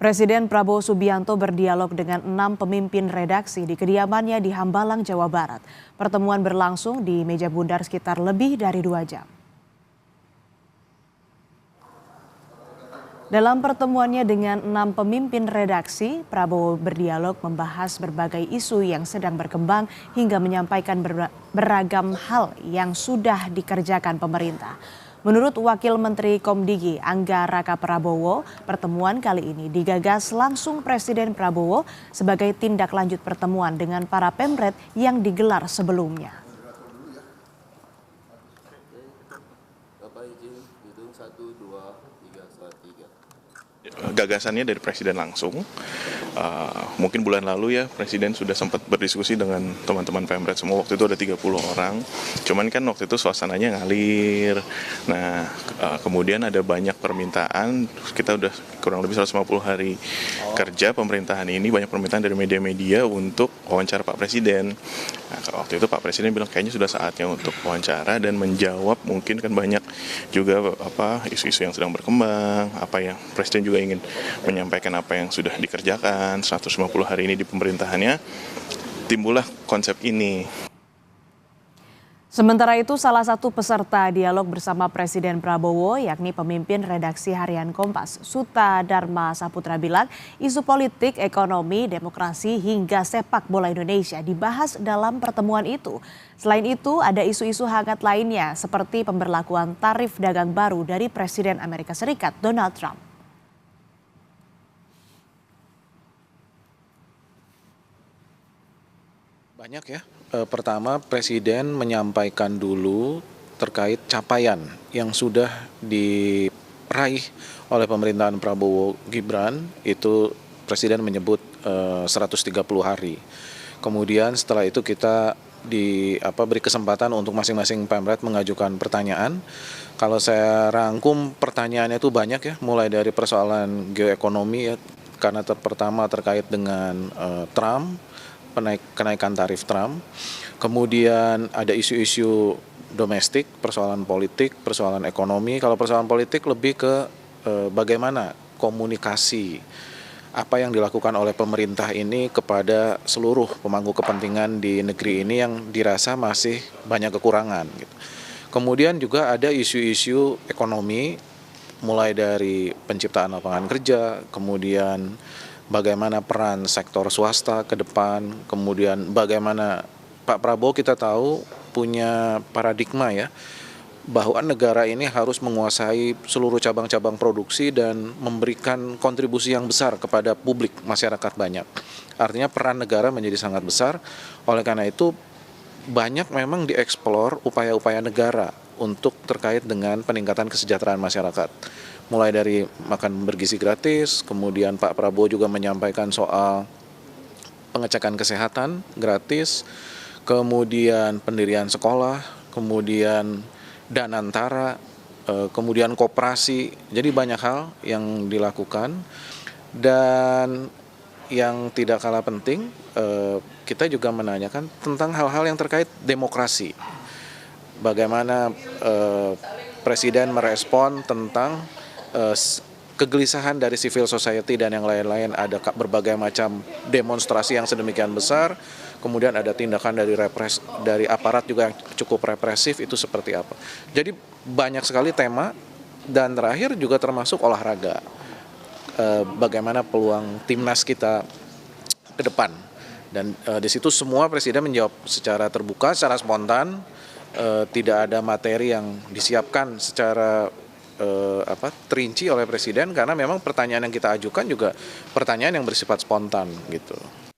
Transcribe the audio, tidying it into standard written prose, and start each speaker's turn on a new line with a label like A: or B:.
A: Presiden Prabowo Subianto berdialog dengan 6 pemimpin redaksi di kediamannya di Hambalang, Jawa Barat. Pertemuan berlangsung di meja bundar sekitar lebih dari 2 jam. Dalam pertemuannya dengan 6 pemimpin redaksi, Prabowo berdialog membahas berbagai isu yang sedang berkembang hingga menyampaikan beragam hal yang sudah dikerjakan pemerintah. Menurut Wakil Menteri Komdigi Angga Raka Prabowo, pertemuan kali ini digagas langsung Presiden Prabowo sebagai tindak lanjut pertemuan dengan para pemret yang digelar sebelumnya.
B: Gagasannya dari Presiden langsung. Mungkin bulan lalu ya Presiden sudah sempat berdiskusi dengan teman-teman Pemret semua, waktu itu ada 30 orang. Cuman kan waktu itu suasananya ngalir. Nah, kemudian ada banyak permintaan, kita udah kurang lebih 150 hari kerja pemerintahan ini, banyak permintaan dari media-media untuk wawancara Pak Presiden. Nah, waktu itu Pak Presiden bilang kayaknya sudah saatnya untuk wawancara dan menjawab, mungkin kan banyak juga isu-isu yang sedang berkembang, apa yang Presiden juga ingin menyampaikan apa yang sudah dikerjakan 150 hari ini di pemerintahannya, timbullah konsep ini.
A: Sementara itu, salah satu peserta dialog bersama Presiden Prabowo, yakni pemimpin redaksi harian Kompas, Suta Dharma Saputra bilang, isu politik, ekonomi, demokrasi, hingga sepak bola Indonesia dibahas dalam pertemuan itu. Selain itu, ada isu-isu hangat lainnya, seperti pemberlakuan tarif dagang baru dari Presiden Amerika Serikat, Donald Trump.
C: Banyak ya. Pertama, Presiden menyampaikan dulu terkait capaian yang sudah diraih oleh pemerintahan Prabowo Gibran. Itu Presiden menyebut 130 hari. Kemudian setelah itu kita beri kesempatan untuk masing-masing Pemret mengajukan pertanyaan. Kalau saya rangkum pertanyaannya itu banyak ya, mulai dari persoalan geoekonomi ya, karena pertama terkait dengan Trump, kenaikan tarif Trump, kemudian ada isu-isu domestik, persoalan politik, persoalan ekonomi. Kalau persoalan politik lebih ke bagaimana komunikasi apa yang dilakukan oleh pemerintah ini kepada seluruh pemangku kepentingan di negeri ini yang dirasa masih banyak kekurangan gitu. Kemudian juga ada isu-isu ekonomi, mulai dari penciptaan lapangan kerja, kemudian bagaimana peran sektor swasta ke depan, kemudian bagaimana Pak Prabowo kita tahu punya paradigma ya, bahwa negara ini harus menguasai seluruh cabang-cabang produksi dan memberikan kontribusi yang besar kepada publik, masyarakat banyak. Artinya peran negara menjadi sangat besar, oleh karena itu banyak memang dieksplor upaya-upaya negara untuk terkait dengan peningkatan kesejahteraan masyarakat. Mulai dari makan bergizi gratis, kemudian Pak Prabowo juga menyampaikan soal pengecekan kesehatan gratis, kemudian pendirian sekolah, kemudian danantara, kemudian koperasi. Jadi banyak hal yang dilakukan, dan yang tidak kalah penting, kita juga menanyakan tentang hal-hal yang terkait demokrasi. Bagaimana Presiden merespon tentang kegelisahan dari civil society dan yang lain-lain. Ada berbagai macam demonstrasi yang sedemikian besar, kemudian ada tindakan dari aparat juga yang cukup represif, itu seperti apa. Jadi banyak sekali tema, dan terakhir juga termasuk olahraga. Bagaimana peluang timnas kita ke depan. Dan di situ semua Presiden menjawab secara terbuka, secara spontan, tidak ada materi yang disiapkan secara terinci oleh Presiden, karena memang pertanyaan yang kita ajukan juga pertanyaan yang bersifat spontan gitu.